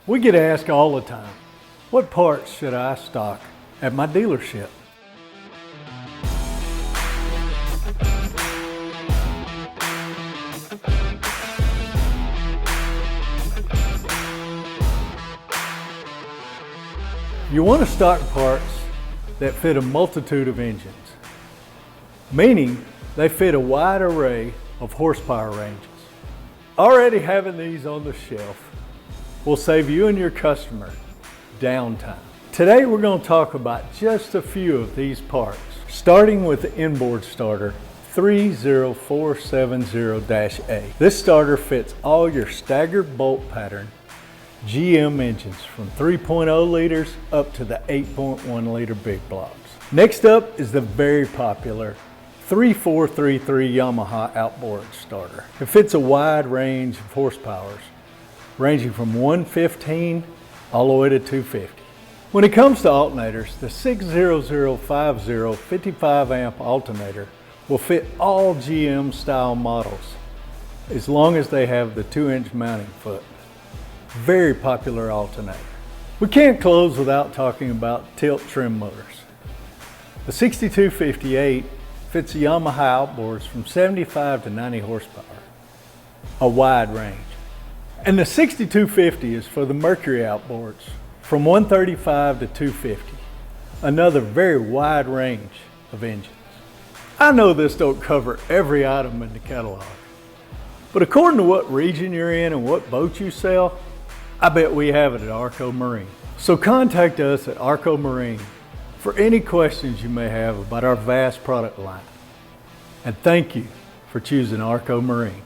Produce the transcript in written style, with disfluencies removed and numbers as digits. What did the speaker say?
We get asked all the time, what parts should I stock at my dealership? You want to stock parts that fit a multitude of engines, meaning they fit a wide array of horsepower ranges. Already having these on the shelf will save you and your customer downtime. Today we're going to talk about just a few of these parts, starting with the inboard starter 30470-A. This starter fits all your staggered bolt pattern GM engines from 3.0 liters up to the 8.1 liter big blocks. Next up is the very popular 3433 Yamaha outboard starter. It fits a wide range of horsepowers, ranging from 115 all the way to 250. When it comes to alternators, the 60050 55 amp alternator will fit all GM style models as long as they have the 2-inch mounting foot. Very popular alternator. We can't close without talking about tilt trim motors. The 6258 fits the Yamaha outboards from 75 to 90 horsepower, a wide range. And the 6250 is for the Mercury outboards from 135 to 250, another very wide range of engines. I know this don't cover every item in the catalog, but according to what region you're in and what boat you sell, I bet we have it at Arco Marine. So contact us at Arco Marine for any questions you may have about our vast product line. And thank you for choosing Arco Marine.